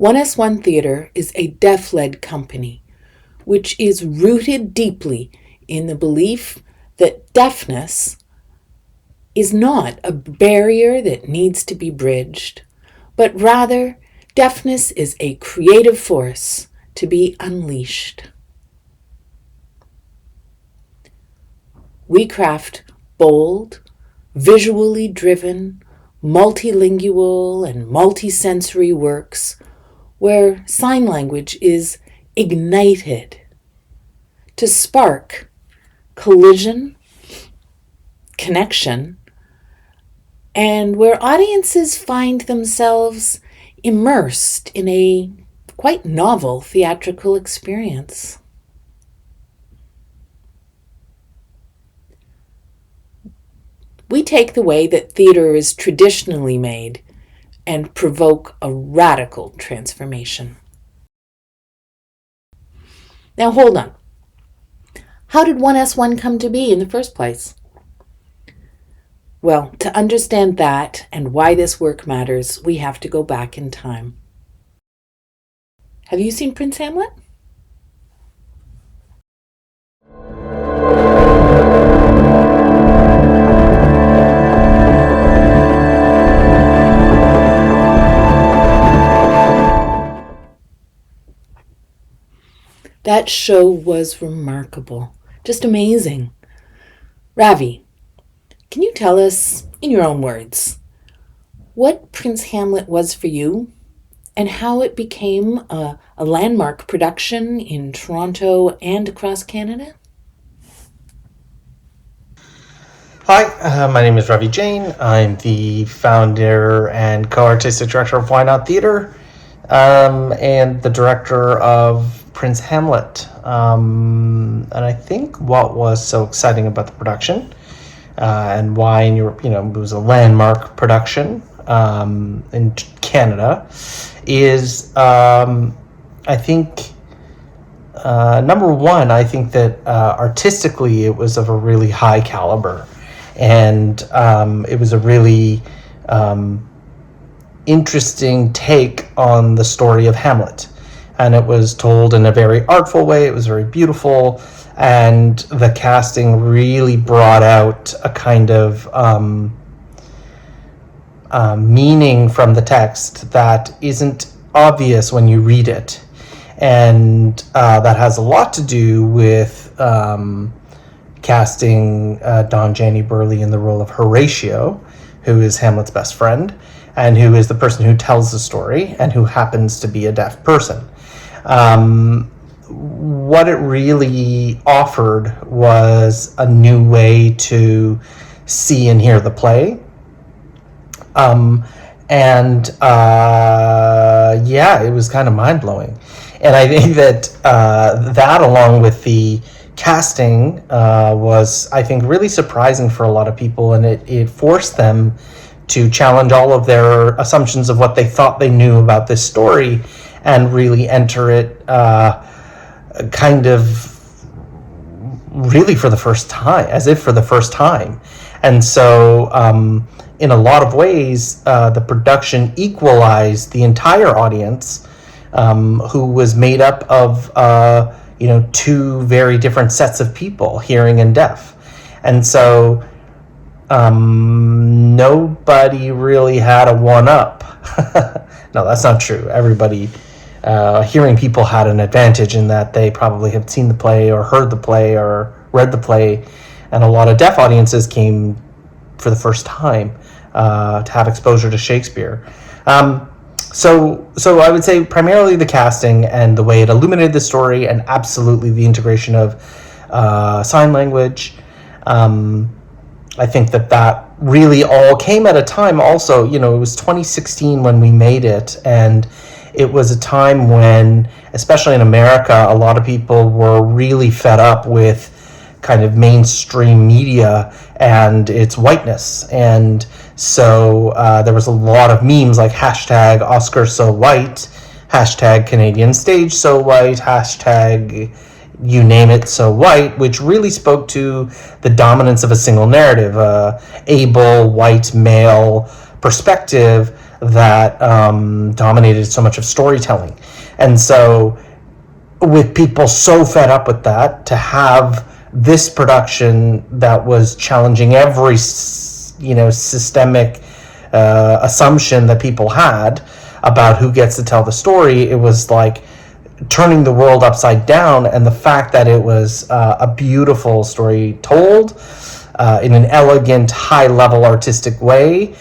1S1 Theatre is a deaf-led company, which is rooted deeply in the belief that deafness is not a barrier that needs to be bridged, but rather deafness is a creative force to be unleashed. We craft bold, visually driven, multilingual and multisensory works where sign language is ignited to spark collision, connection, and where audiences find themselves immersed in a quite novel theatrical experience. We take the way that theater is traditionally made and provoke a radical transformation. Now hold on. How did 1S1 come to be in the first place? Well, to understand that and why this work matters, we have to go back in time. Have you seen Prince Hamlet? That show was remarkable, just amazing. Ravi, can you tell us, in your own words, what Prince Hamlet was for you and how it became a landmark production in Toronto and across Canada? Hi, my name is Ravi Jain. I'm the founder and co-artistic director of Why Not Theatre, and the director of Prince Hamlet. And I think what was so exciting about the production, and why in Europe, it was a landmark production in Canada, is I think number one, I think that artistically it was of a really high caliber, and it was a really interesting take on the story of Hamlet. And it was told in a very artful way. It was very beautiful, and the casting really brought out a kind of meaning from the text that isn't obvious when you read it, and that has a lot to do with casting Don Janney Burley in the role of Horatio, who is Hamlet's best friend, and who is the person who tells the story, and who happens to be a deaf person. What it really offered was a new way to see and hear the play. It was kind of mind-blowing. And I think that that, along with the casting, was, I think, really surprising for a lot of people, and it forced them to challenge all of their assumptions of what they thought they knew about this story, and really enter it kind of really for the first time, as if for the first time. And so in a lot of ways, the production equalized the entire audience, who was made up of two very different sets of people, hearing and deaf. And so nobody really had a one-up. No, that's not true. Everybody, hearing people had an advantage in that they probably had seen the play or heard the play or read the play, and a lot of deaf audiences came for the first time to have exposure to Shakespeare. So I would say primarily the casting and the way it illuminated the story, and absolutely the integration of sign language. I think that really all came at a time also, it was 2016 when we made it, and it was a time when, especially in America, a lot of people were really fed up with kind of mainstream media and its whiteness. And so there was a lot of memes like hashtag Oscar so white, hashtag Canadian stage so white, hashtag you name it so white, which really spoke to the dominance of a single narrative, able white male perspective that dominated so much of storytelling. And so with people so fed up with that, to have this production that was challenging every systemic assumption that people had about who gets to tell the story, it was like turning the world upside down. And the fact that it was a beautiful story told in an elegant, high level artistic way,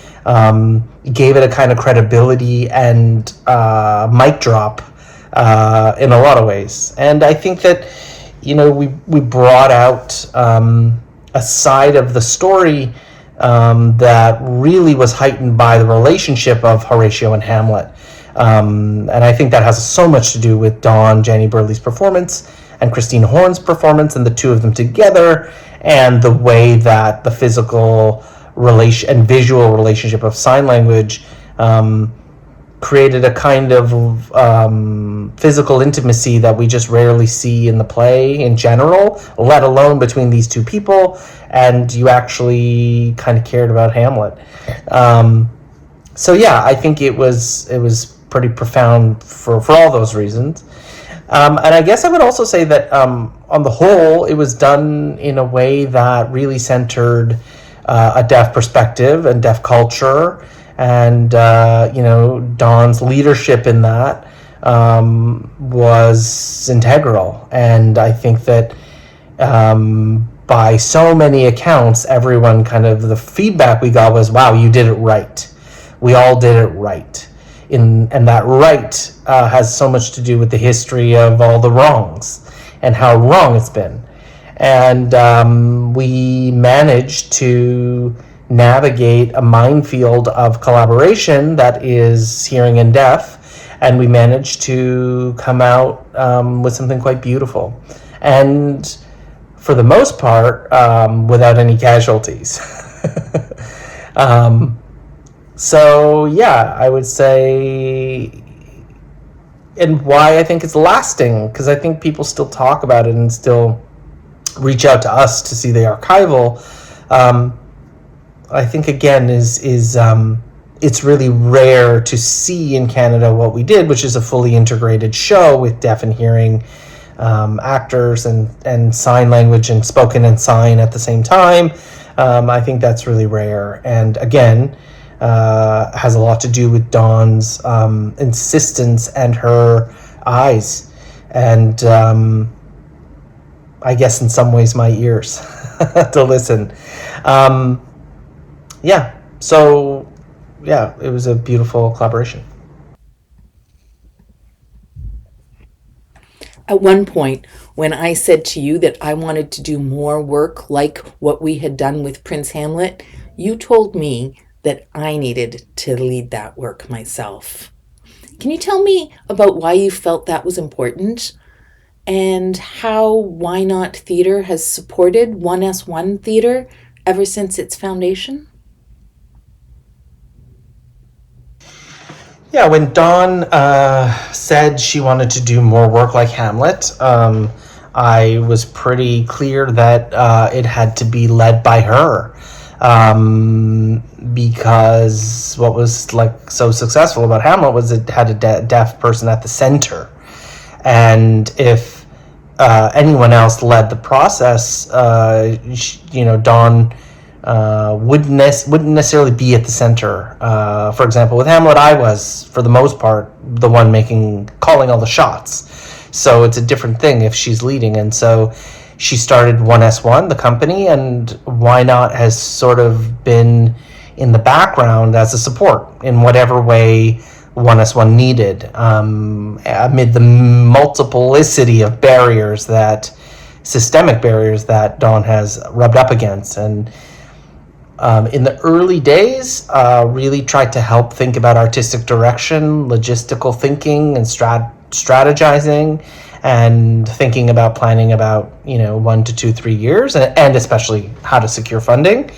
gave it a kind of credibility and mic drop in a lot of ways. And I think that we brought out a side of the story that really was heightened by the relationship of Horatio and Hamlet. And I think that has so much to do with Dawn Janney Burley's performance and Christine Horn's performance, and the two of them together, and the way that the physical relation and visual relationship of sign language created a kind of physical intimacy that we just rarely see in the play in general, let alone between these two people. And you actually kind of cared about Hamlet. So yeah, I think it was pretty profound for all those reasons. And I guess I would also say that on the whole, it was done in a way that really centered a deaf perspective and deaf culture, and Dawn's leadership in that was integral. And I think that by so many accounts, everyone the feedback we got was, wow, you did it right. We all did it right. And that right has so much to do with the history of all the wrongs and how wrong it's been. And we managed to navigate a minefield of collaboration that is hearing and deaf, and we managed to come out with something quite beautiful. And for the most part, without any casualties. So yeah, I would say, and why I think it's lasting, because I think people still talk about it and still reach out to us to see the archival. I think again is it's really rare to see in Canada what we did, which is a fully integrated show with deaf and hearing actors and sign language and spoken and sign at the same time. I think that's really rare, and again, has a lot to do with Dawn's insistence and her eyes, and I guess in some ways my ears to listen. So it was a beautiful collaboration. At one point, when I said to you that I wanted to do more work like what we had done with Prince Hamlet, you told me that I needed to lead that work myself. Can you tell me about why you felt that was important, and how Why Not Theatre has supported 1S1 Theatre ever since its foundation? Yeah, when Dawn said she wanted to do more work like Hamlet, I was pretty clear that it had to be led by her. Because what was so successful about Hamlet was it had a deaf person at the center, and if anyone else led the process, Dawn wouldn't necessarily be at the center. For example, with Hamlet, I was, for the most part, the one calling all the shots. So it's a different thing if she's leading, and so she started 1S1, the company, and Why Not has sort of been in the background as a support in whatever way 1S1 needed, amid the multiplicity of systemic barriers that Dawn has rubbed up against. And in the early days, really tried to help think about artistic direction, logistical thinking, and strategizing, and thinking about planning about 1 to 2, 3 years, and especially how to secure funding.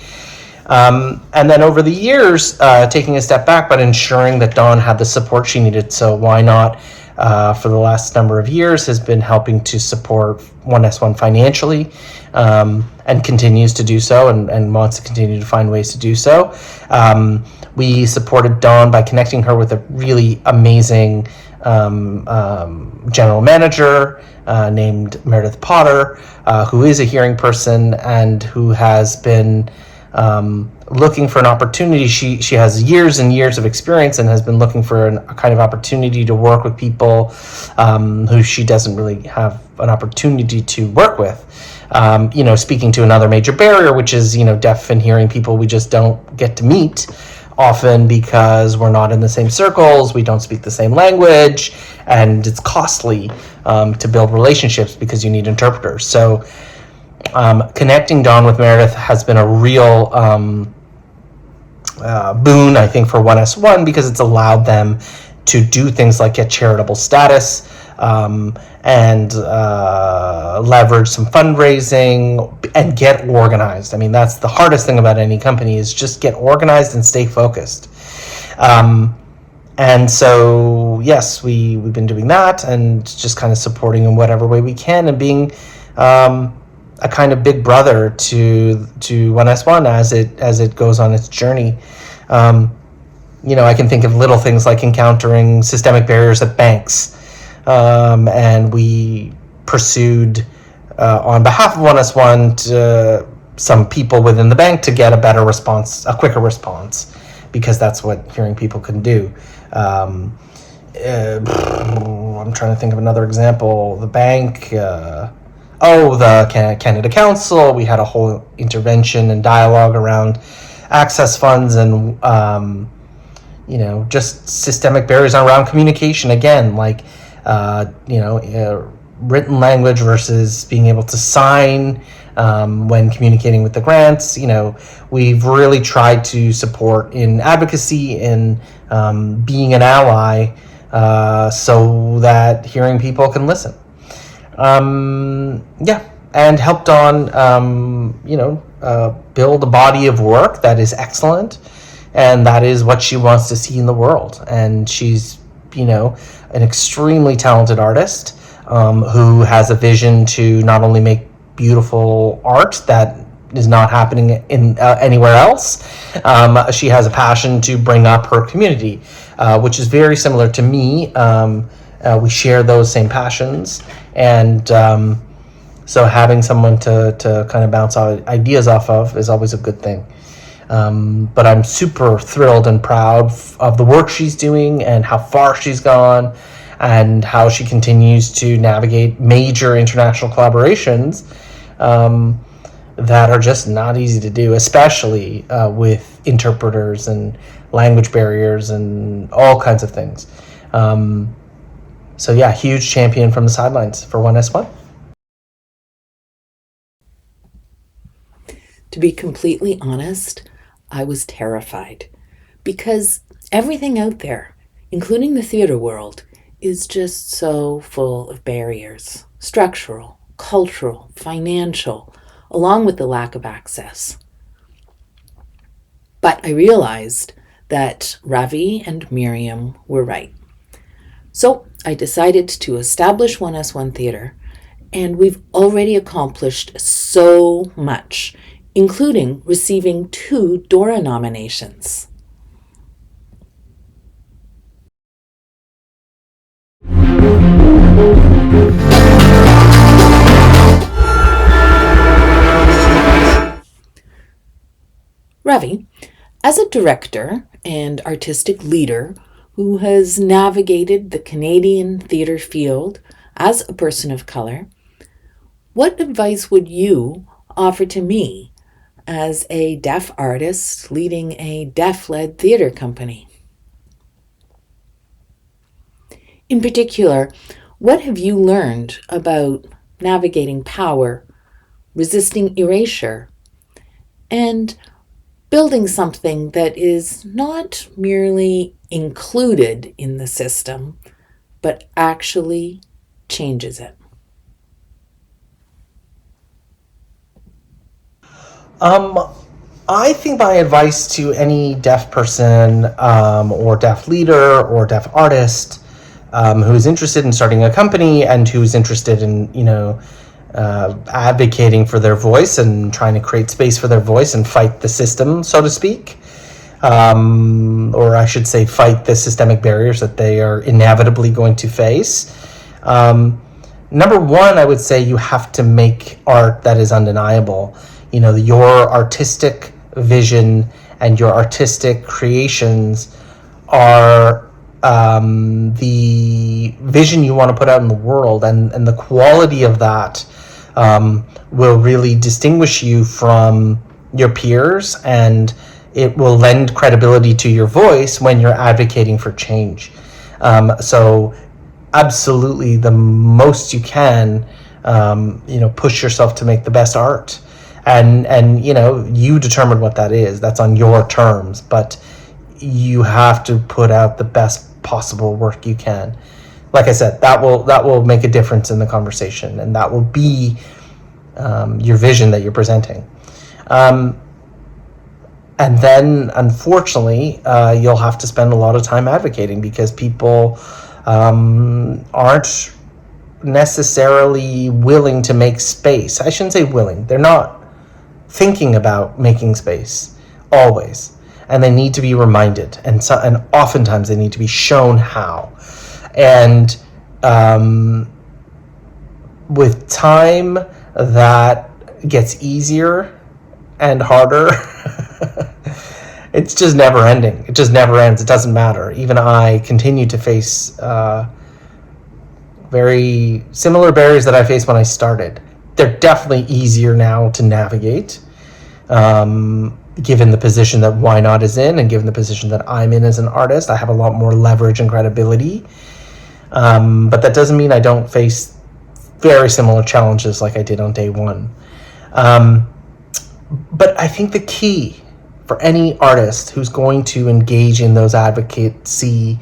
And then over the years, taking a step back, but ensuring that Dawn had the support she needed. So Why Not, for the last number of years, has been helping to support 1S1 financially, and continues to do so, and wants to continue to find ways to do so. We supported Dawn by connecting her with a really amazing general manager named Meredith Potter, who is a hearing person and who has been looking for an opportunity. She has years and years of experience and has been looking for a kind of opportunity to work with people who she doesn't really have an opportunity to work with. Speaking to another major barrier, which is, deaf and hearing people we just don't get to meet often because we're not in the same circles, we don't speak the same language, and it's costly to build relationships because you need interpreters. So connecting Dawn with Meredith has been a real boon, I think, for 1S1 because it's allowed them to do things like get charitable status and leverage some fundraising and get organized. I mean, that's the hardest thing about any company is just get organized and stay focused. And so, yes, we've been doing that and just kind of supporting in whatever way we can and being a kind of big brother to 1S1 as it goes on its journey. I can think of little things like encountering systemic barriers at banks. And we pursued, on behalf of 1S1, some people within the bank to get a quicker response, because that's what hearing people can do. I'm trying to think of another example. The bank, the Canada Council, we had a whole intervention and dialogue around access funds and, just systemic barriers around communication. Again, like, written language versus being able to sign when communicating with the grants. We've really tried to support in advocacy, in being an ally, so that hearing people can listen. And helped on, build a body of work that is excellent, and that is what she wants to see in the world. And she's, an extremely talented artist who has a vision to not only make beautiful art that is not happening in anywhere else. She has a passion to bring up her community, which is very similar to me. We share those same passions, and so having someone to kind of bounce ideas off of is always a good thing. But I'm super thrilled and proud of the work she's doing and how far she's gone and how she continues to navigate major international collaborations that are just not easy to do, especially with interpreters and language barriers and all kinds of things. Huge champion from the sidelines for 1S1. To be completely honest, I was terrified because everything out there, including the theater world, is just so full of barriers, structural, cultural, financial, along with the lack of access. But I realized that Ravi and Miriam were right. So I decided to establish 1S1 Theatre, and we've already accomplished so much, including receiving 2 Dora nominations. Ravi, as a director and artistic leader who has navigated the Canadian theatre field as a person of color, what advice would you offer to me as a deaf artist leading a deaf-led theatre company? In particular, what have you learned about navigating power, resisting erasure, and building something that is not merely included in the system, but actually changes it? I think my advice to any deaf person or deaf leader or deaf artist who is interested in starting a company and who's interested in, advocating for their voice and trying to create space for their voice and fight the system, so to speak, or I should say fight the systemic barriers that they are inevitably going to face. Number one, I would say you have to make art that is undeniable. Your artistic vision and your artistic creations are the vision you want to put out in the world, and the quality of that will really distinguish you from your peers, and it will lend credibility to your voice when you're advocating for change. So absolutely, the most you can, push yourself to make the best art, and you determine what that is. That's on your terms, but you have to put out the best possible work you can. Like I said, that will make a difference in the conversation, and that will be your vision that you're presenting. And then, unfortunately, you'll have to spend a lot of time advocating, because people aren't necessarily willing to make space. I shouldn't say willing. They're not thinking about making space always. And they need to be reminded. And oftentimes they need to be shown how. And with time, that gets easier and harder. It's just never ending. It just never ends. It doesn't matter. Even I continue to face very similar barriers that I faced when I started. They're definitely easier now to navigate, given the position that Why Not is in, and given the position that I'm in as an artist. I have a lot more leverage and credibility. But that doesn't mean I don't face very similar challenges like I did on day one. But I think the key for any artist who's going to engage in those advocacy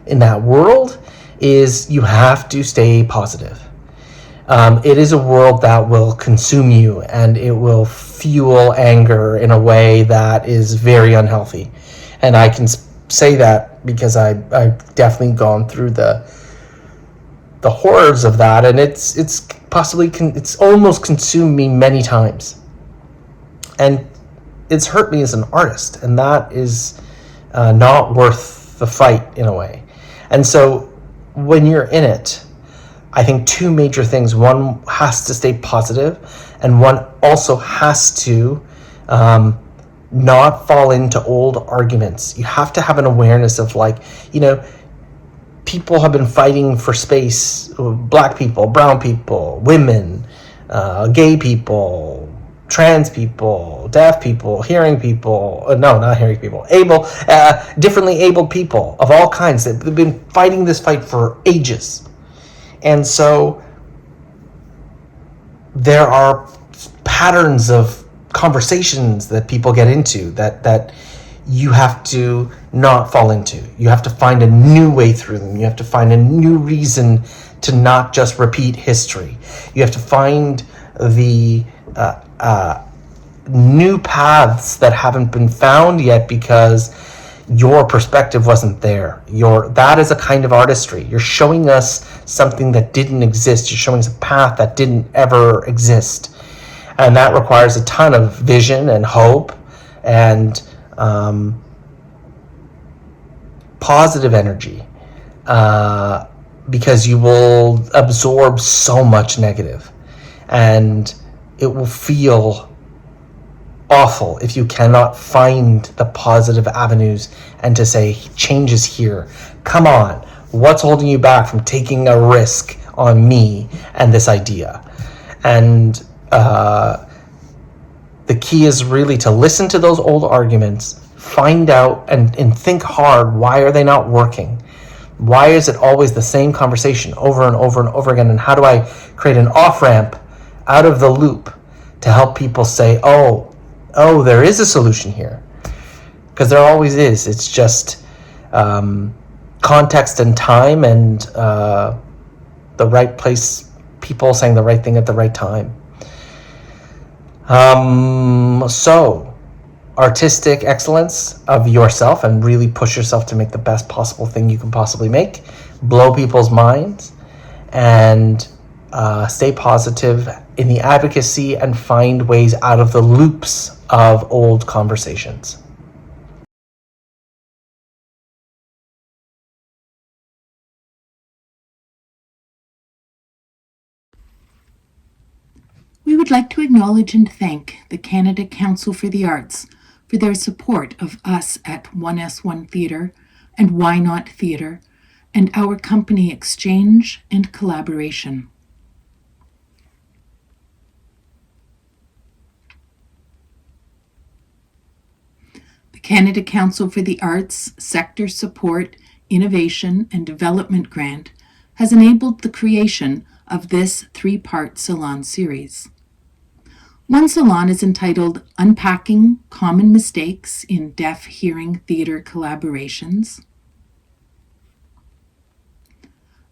in that world is you have to stay positive. It is a world that will consume you, and it will fuel anger in a way that is very unhealthy. And I can say that because I've definitely gone through the horrors of that, and it's almost consumed me many times. And it's hurt me as an artist, and that is not worth the fight in a way. And so when you're in it, I think two major things. One has to stay positive, and one also has to not fall into old arguments. You have to have an awareness of, people have been fighting for space. Black people, brown people, women, gay people, trans people, deaf people, hearing people, not hearing people, differently abled people of all kinds. They've been fighting this fight for ages. And so there are patterns of conversations that people get into that you have to not fall into. You have to find a new way through them. You have to find a new reason to not just repeat history. You have to find the new paths that haven't been found yet because your perspective wasn't there. That is a kind of artistry. You're showing us something that didn't exist. You're showing us a path that didn't ever exist. And that requires a ton of vision and hope and positive energy, because you will absorb so much negative, and it will feel awful if you cannot find the positive avenues and to say, change is here. Come on, what's holding you back from taking a risk on me and this idea? And the key is really to listen to those old arguments, find out and think hard, why are they not working? Why is it always the same conversation over and over and over again? And how do I create an off-ramp out of the loop to help people say, oh, there is a solution here? Because there always is. It's just context and time and the right place, people saying the right thing at the right time. So artistic excellence of yourself, and really push yourself to make the best possible thing you can possibly make, blow people's minds, and stay positive in the advocacy and find ways out of the loops of old conversations. would like to acknowledge and thank the Canada Council for the Arts for their support of us at 1S1 Theatre and Why Not Theatre, and our company Exchange and Collaboration. The Canada Council for the Arts Sector Support, Innovation and Development Grant has enabled the creation of this 3-part Salon series. One salon is entitled Unpacking Common Mistakes in Deaf-Hearing Theatre Collaborations.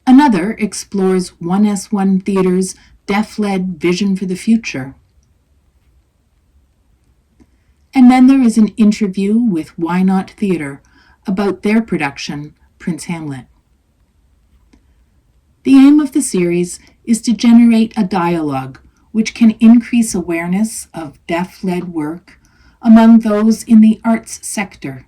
Another explores 1S1 Theatre's deaf-led vision for the future. And then there is an interview with Why Not Theatre about their production, Prince Hamlet. The aim of the series is to generate a dialogue which can increase awareness of deaf-led work among those in the arts sector,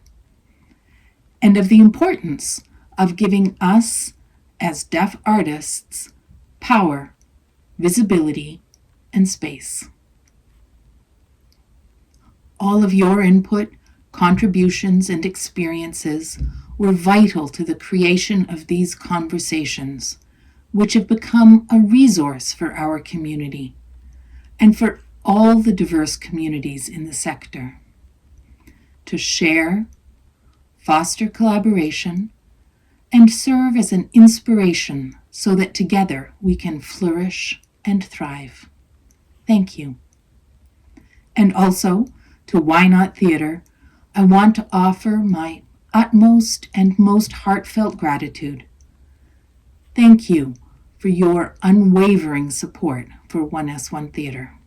and of the importance of giving us, as deaf artists, power, visibility, and space. All of your input, contributions, and experiences were vital to the creation of these conversations, which have become a resource for our community and for all the diverse communities in the sector, to share, foster collaboration, and serve as an inspiration so that together we can flourish and thrive. Thank you. And also, to Why Not Theatre, I want to offer my utmost and most heartfelt gratitude. Thank you for your unwavering support for 1S1 Theatre.